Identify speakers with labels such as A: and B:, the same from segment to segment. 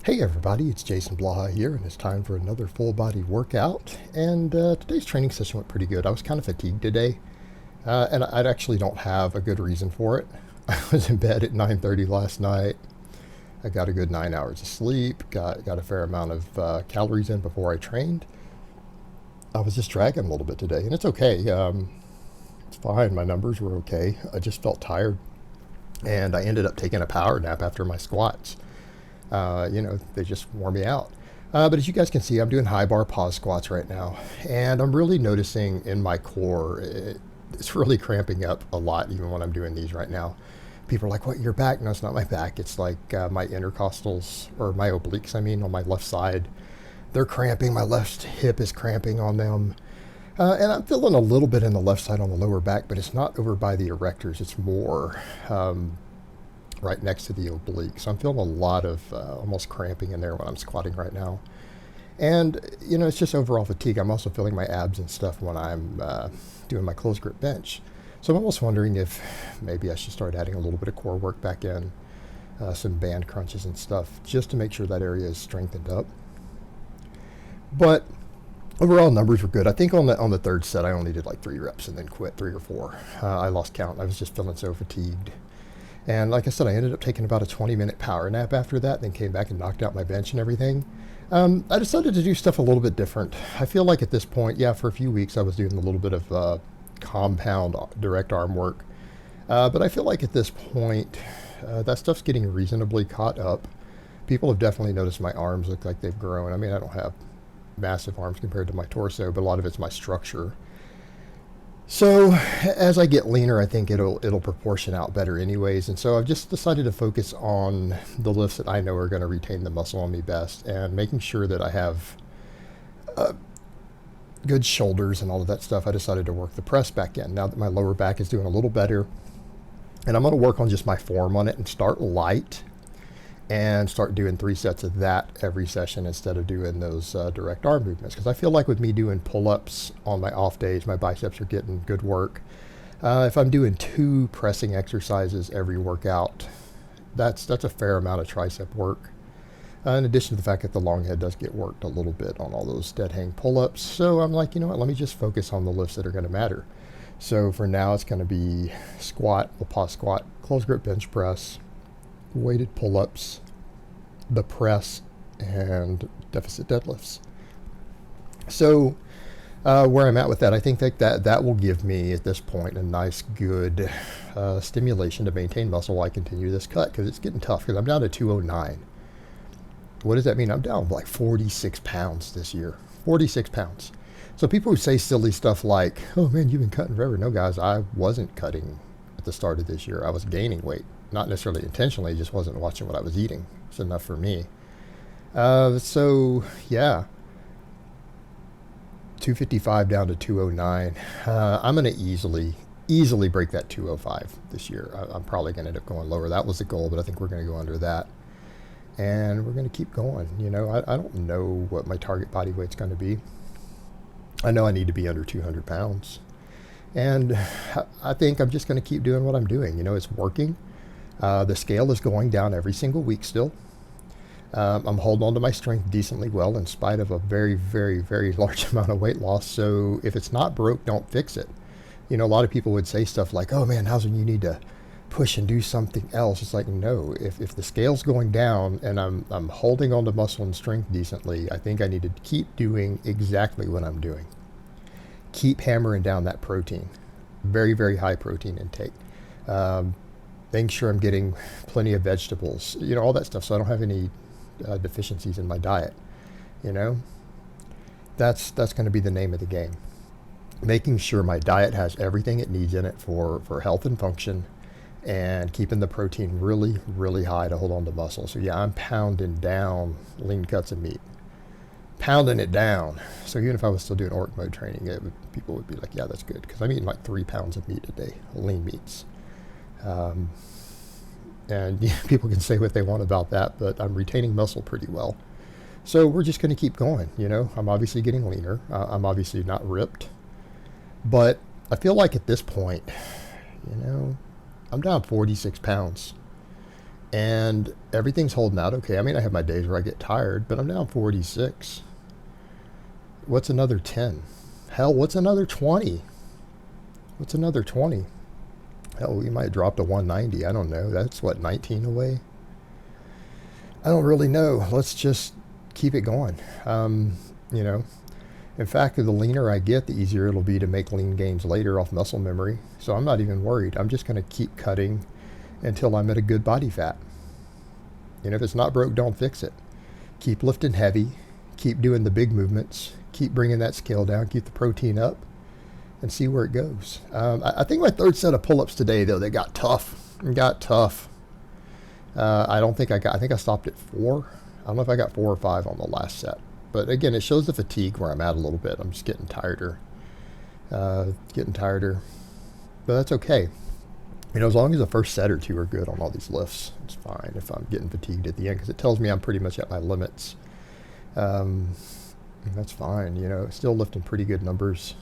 A: Hey everybody, it's Jason Blaha here, and it's time for another full body workout. And today's training session went pretty good. I was kind of fatigued today, and I actually don't have a good reason for it. I was in bed at 9:30 last night. I got a good 9 hours of sleep. Got a fair amount of calories in before I trained. I was just dragging a little bit today, and it's okay. It's fine. My numbers were okay. I just felt tired, and I ended up taking a power nap after my squats. They just wore me out. But as you guys can see, I'm doing high bar pause squats right now, and I'm really noticing in my core, it's really cramping up a lot, even when I'm doing these right now. People are like, "What, your back?" No, it's not my back. It's like my intercostals, or my obliques, I mean, on my left side. They're cramping. My left hip is cramping on them. And I'm feeling a little bit in the left side on the lower back, but it's not over by the erectors. It's more right next to the oblique. So I'm feeling a lot of almost cramping in there when I'm squatting right now. And, it's just overall fatigue. I'm also feeling my abs and stuff when I'm doing my closed grip bench. So I'm almost wondering if maybe I should start adding a little bit of core work back in, some band crunches and stuff, just to make sure that area is strengthened up. But overall numbers were good. I think on the third set I only did like 3 reps and then quit, 3 or 4. I lost count. I was just feeling so fatigued. And like I said, I ended up taking about a 20-minute power nap after that, then came back and knocked out my bench and everything. I decided to do stuff a little bit different. I feel like at this point, yeah, for a few weeks I was doing a little bit of compound direct arm work. But I feel like at this point, that stuff's getting reasonably caught up. People have definitely noticed my arms look like they've grown. I mean, I don't have massive arms compared to my torso, but a lot of it's my structure. So as I get leaner, I think it'll proportion out better anyways. And so I've just decided to focus on the lifts that I know are going to retain the muscle on me best, and making sure that I have good shoulders and all of that stuff. I decided to work the press back in now that my lower back is doing a little better. And I'm going to work on just my form on it and start light and start doing 3 sets of that every session instead of doing those direct arm movements. Because I feel like with me doing pull-ups on my off days, my biceps are getting good work. If I'm doing 2 pressing exercises every workout, that's a fair amount of tricep work. In addition to the fact that the long head does get worked a little bit on all those dead hang pull-ups. So I'm like, you know what, let me just focus on the lifts that are going to matter. So for now, it's going to be squat, pause squat, closed grip bench press, weighted pull-ups, the press, and deficit deadlifts. So where I'm at with that, I think that will give me at this point a nice, good stimulation to maintain muscle while I continue this cut, because it's getting tough, because I'm down to 209. What does that mean? I'm down like 46 pounds this year. 46 pounds. So people who say silly stuff like, "Oh man, you've been cutting forever." No, guys, I wasn't cutting at the start of this year. I was gaining weight. Not necessarily intentionally, just wasn't watching what I was eating. It's enough for me. So yeah, 255 down to 209. I'm going to easily break that 205 this year. I'm probably going to end up going lower. That was the goal, but I think we're going to go under that. And we're going to keep going. I don't know what my target body weight's going to be. I know I need to be under 200 pounds. And I think I'm just going to keep doing what I'm doing. It's working. The scale is going down every single week still. I'm holding on to my strength decently well in spite of a very, very, very large amount of weight loss. So if it's not broke, don't fix it. A lot of people would say stuff like, "Oh man, Howson, you need to push and do something else." It's like, no, if the scale's going down and I'm holding on to muscle and strength decently, I think I need to keep doing exactly what I'm doing. Keep hammering down that protein. Very, very high protein intake. Making sure I'm getting plenty of vegetables, all that stuff, so I don't have any deficiencies in my diet. That's going to be the name of the game. Making sure my diet has everything it needs in it for health and function, and keeping the protein really, really high to hold on to muscle. So yeah, I'm pounding down lean cuts of meat. Pounding it down. So even if I was still doing orc mode training, people would be like, "Yeah, that's good," because I'm eating like 3 pounds of meat a day, lean meats. And people can say what they want about that, but I'm retaining muscle pretty well. So we're just going to keep going. I'm obviously getting leaner. I'm obviously not ripped, but I feel like at this point, I'm down 46 pounds. And everything's holding out okay. I mean, I have my days where I get tired, but I'm down 46. What's another 10? Hell, what's another 20? What's another 20? Hell, we might drop to 190. I don't know. That's what, 19 away? I don't really know. Let's just keep it going. You know, in fact, the leaner I get, the easier it'll be to make lean gains later off muscle memory. So I'm not even worried. I'm just going to keep cutting until I'm at a good body fat. And if it's not broke, don't fix it. Keep lifting heavy. Keep doing the big movements. Keep bringing that scale down. Keep the protein up. And see where it goes. I think my third set of pull-ups today, though, they got tough. I think I stopped at 4. I don't know if I got 4 or 5 on the last set. But again, it shows the fatigue where I'm at a little bit. I'm just getting tireder. But that's okay. You know, as long as the first set or two are good on all these lifts, it's fine if I'm getting fatigued at the end, because it tells me I'm pretty much at my limits. That's fine. You know, still lifting pretty good numbers.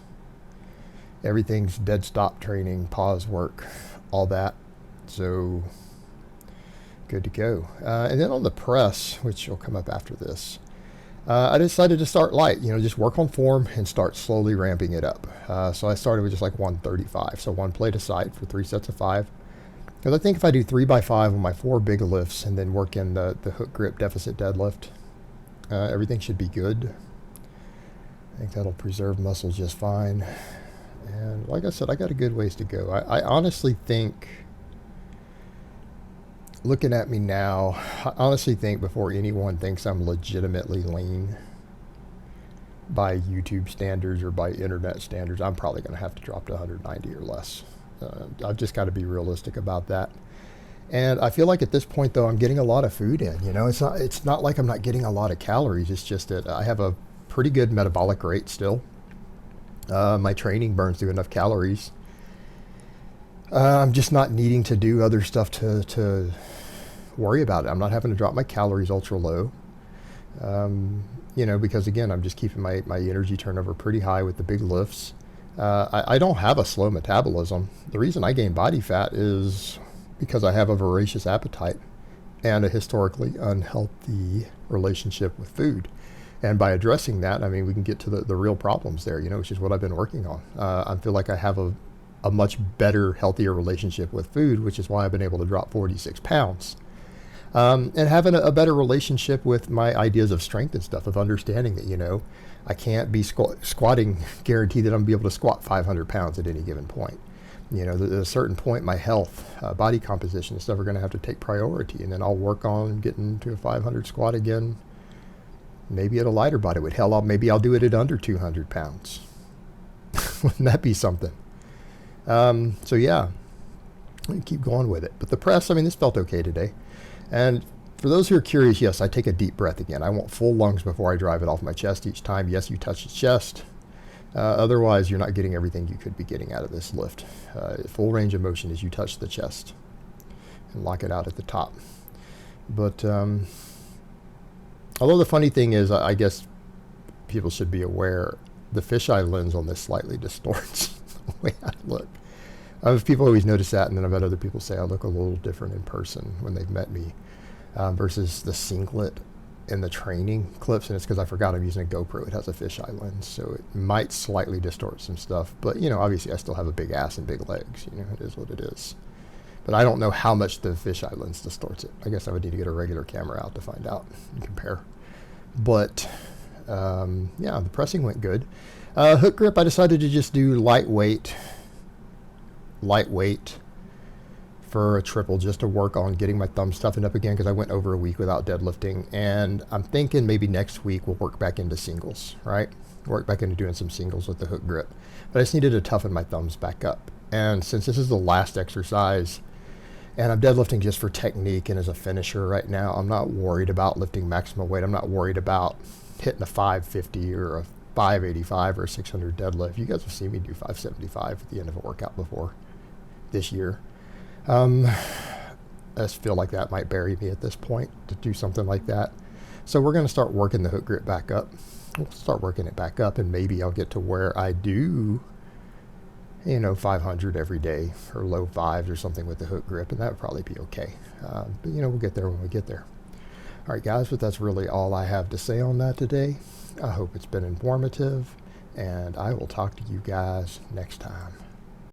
A: Everything's dead stop training, pause work, all that. So good to go. And then on the press, which will come up after this, I decided to start light, you know, just work on form and start slowly ramping it up. So I started with just like 135. So 1 plate aside for 3 sets of 5. Because I think if I do 3 by 5 on my 4 big lifts and then work in the hook grip deficit deadlift, everything should be good. I think that'll preserve muscle just fine. And like I said, I got a good ways to go. I honestly think, looking at me now, I honestly think before anyone thinks I'm legitimately lean by YouTube standards or by internet standards, I'm probably going to have to drop to 190 or less. I've just got to be realistic about that. And I feel like at this point, though, I'm getting a lot of food in. You know, it's not like I'm not getting a lot of calories. It's just that I have a pretty good metabolic rate still. My training burns through enough calories. I'm just not needing to do other stuff to worry about it. I'm not having to drop my calories ultra low. You know, because again, I'm just keeping my energy turnover pretty high with the big lifts. I don't have a slow metabolism. The reason I gain body fat is because I have a voracious appetite and a historically unhealthy relationship with food. And by addressing that, I mean, we can get to the real problems there, you know, which is what I've been working on. I feel like I have a much better, healthier relationship with food, which is why I've been able to drop 46 pounds. And having a better relationship with my ideas of strength and stuff, of understanding that, you know, I can't be squatting, guarantee that I'm going to be able to squat 500 pounds at any given point. You know, at a certain point, my health, body composition and stuff are going to have to take priority. And then I'll work on getting to a 500 squat again. Maybe at a lighter body weight. Hell, maybe I'll do it at under 200 pounds. Wouldn't that be something? So yeah, keep going with it. But the press, I mean, this felt okay today. And for those who are curious, yes, I take a deep breath again. I want full lungs before I drive it off my chest each time. Yes, you touch the chest. Otherwise, you're not getting everything you could be getting out of this lift. Full range of motion as you touch the chest and lock it out at the top. But although the funny thing is, I guess people should be aware, the fisheye lens on this slightly distorts the way I look. People always notice that, and then I've had other people say I look a little different in person when they've met me versus the singlet in the training clips, and it's because I forgot I'm using a GoPro. It has a fisheye lens, so it might slightly distort some stuff. But, you know, obviously I still have a big ass and big legs. You know, it is what it is. But I don't know how much the fisheye lens distorts it. I guess I would need to get a regular camera out to find out and compare. But, yeah, the pressing went good. Hook grip, I decided to just do lightweight for a triple, just to work on getting my thumbs toughened up again, because I went over a week without deadlifting. And I'm thinking maybe next week we'll work back into singles, right? Work back into doing some singles with the hook grip. But I just needed to toughen my thumbs back up. And since this is the last exercise, and I'm deadlifting just for technique and as a finisher right now, I'm not worried about lifting maximum weight. I'm not worried about hitting a 550 or a 585 or a 600 deadlift. You guys have seen me do 575 at the end of a workout before this year. I just feel like that might bury me at this point to do something like that. So we're going to start working the hook grip back up. We'll start working it back up, and maybe I'll get to where I do 500 every day or low fives or something with the hook grip, and that would probably be okay. But we'll get there when we get there. All right, guys, but that's really all I have to say on that today. I hope it's been informative, and I will talk to you guys next time.